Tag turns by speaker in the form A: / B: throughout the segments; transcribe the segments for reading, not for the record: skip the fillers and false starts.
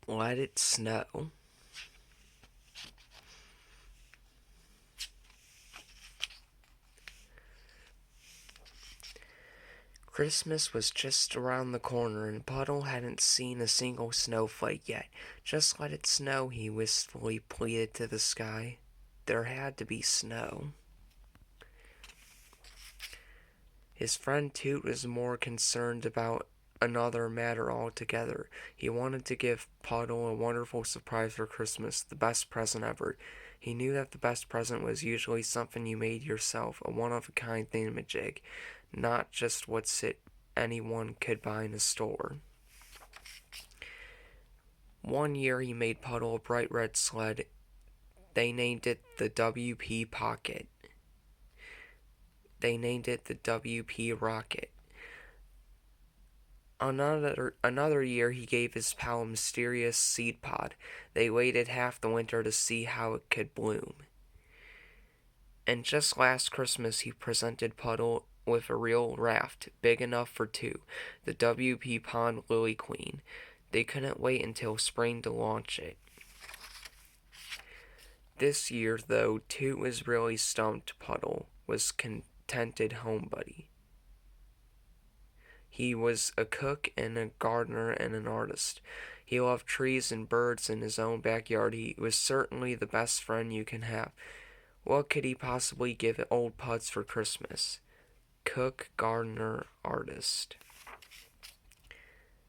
A: Let It Snow. Christmas was just around the corner, and Puddle hadn't seen a single snowflake yet. Just let it snow, he wistfully pleaded to the sky. There had to be snow. His friend Toot was more concerned about another matter altogether. He wanted to give Puddle a wonderful surprise for Christmas, the best present ever. He knew that the best present was usually something you made yourself, a one-of-a-kind thingamajig, not just what's it anyone could buy in a store. One year he made Puddle a bright red sled. They named it the WP Pocket. They named it the WP Rocket. Another year he gave his pal a mysterious seed pod. They waited half the winter to see how it could bloom. And just last Christmas he presented Puddle with a real raft, big enough for two, the WP Pond Lily Queen. They couldn't wait until spring to launch it. This year, though, Toot was really stumped. Puddle was contented home buddy. He was a cook and a gardener and an artist. He loved trees and birds in his own backyard. He was certainly the best friend you can have. What could he possibly give old Puds for Christmas? Cook, gardener, artist.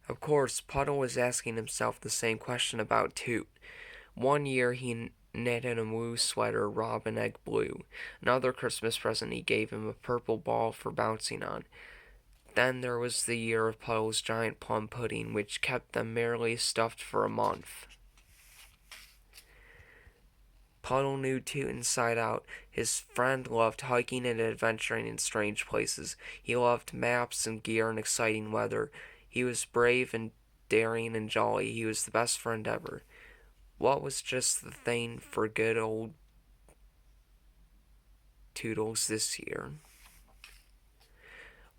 A: Of course, Puddle was asking himself the same question about Toot. One year he knitted a blue sweater robin egg blue. Another Christmas present he gave him a purple ball for bouncing on. Then there was the year of Puddle's giant plum pudding, which kept them merrily stuffed for a month. Puddle knew Toot inside out. His friend loved hiking and adventuring in strange places. He loved maps and gear and exciting weather. He was brave and daring and jolly. He was the best friend ever. What was just the thing for good old Toodles this year?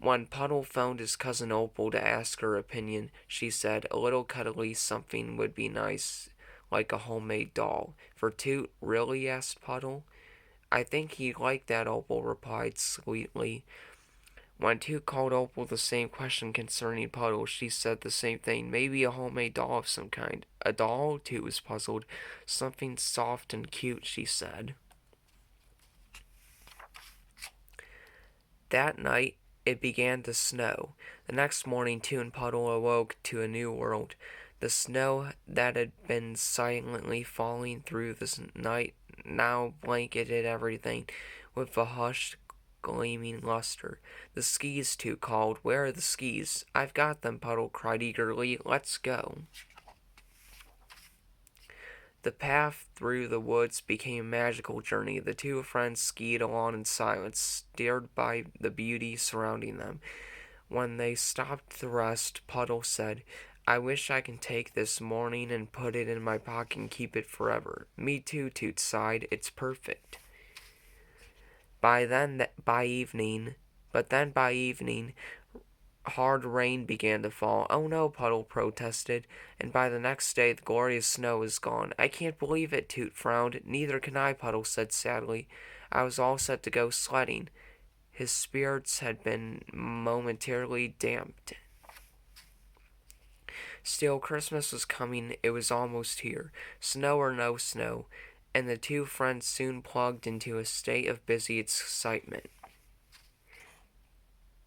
A: When Puddle phoned his cousin Opal to ask her opinion, she said a little cuddly something would be nice, like a homemade doll. For Toot, really? Asked Puddle. I think he'd like that, Opal replied sweetly. When Toot called Opal the same question concerning Puddle, she said the same thing. Maybe a homemade doll of some kind. A doll? Toot was puzzled. Something soft and cute, she said. That night, it began to snow. The next morning, Toot and Puddle awoke to a new world. The snow that had been silently falling through the night now blanketed everything with a hushed, gleaming luster. The skis, Toot called. Where are the skis? I've got them, Puddle cried eagerly. Let's go. The path through the woods became a magical journey. The two friends skied along in silence, stirred by the beauty surrounding them. When they stopped to rest, Puddle said, I wish I can take this morning and put it in my pocket and keep it forever. Me too, Toot sighed. It's perfect. By evening, hard rain began to fall. Oh no, Puddle protested, and by the next day the glorious snow was gone. I can't believe it, Toot frowned. Neither can I, Puddle said sadly. I was all set to go sledding. His spirits had been momentarily damped. Still, Christmas was coming. It was almost here, snow or no snow, and the two friends soon plugged into a state of busy excitement.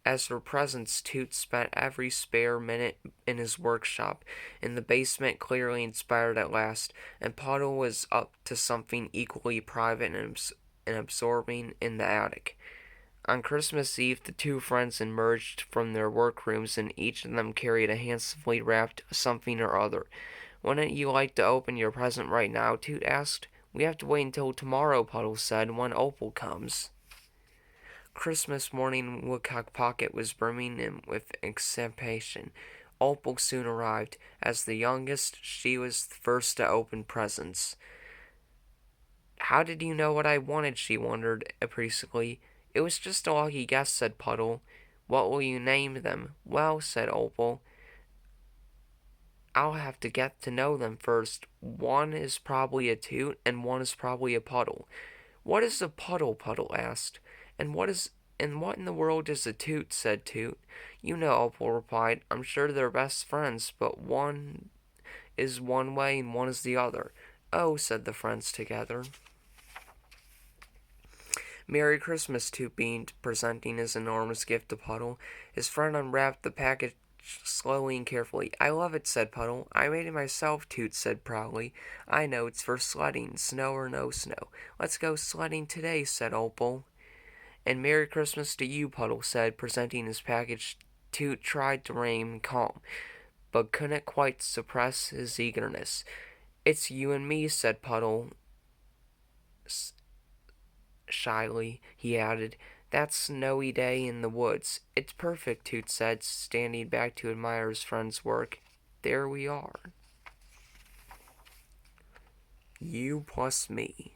A: As for presents, Toot spent every spare minute in his workshop, in the basement clearly inspired at last, and Puddle was up to something equally private and absorbing in the attic. On Christmas Eve, the two friends emerged from their workrooms, and each of them carried a handsomely wrapped something or other. Wouldn't you like to open your present right now? Toot asked. We have to wait until tomorrow, Puddle said, when Opal comes. Christmas morning Woodcock Pocket was brimming with anticipation. Opal soon arrived. As the youngest, she was the first to open presents. How did you know what I wanted? She wondered appreciatively. It was just a lucky guess, said Puddle. What will you name them? Well, said Opal, I'll have to get to know them first. One is probably a Toot, and one is probably a Puddle. What is a puddle? Puddle asked. And what in the world is a Toot? Said Toot. You know, Opal replied. I'm sure they're best friends, but one is one way and one is the other. Oh, said the friends together. Merry Christmas, Toot beamed, presenting his enormous gift to Puddle. His friend unwrapped the package slowly and carefully. I love it, said Puddle. I made it myself, Toot said proudly. I know, it's for sledding, snow or no snow. Let's go sledding today, said Opal. And Merry Christmas to you, Puddle said, presenting his package. Toot tried to remain calm, but couldn't quite suppress his eagerness. It's you and me, said Puddle shyly. He added, that snowy day in the woods. It's perfect, Toot said, standing back to admire his friend's work. There we are. You plus me.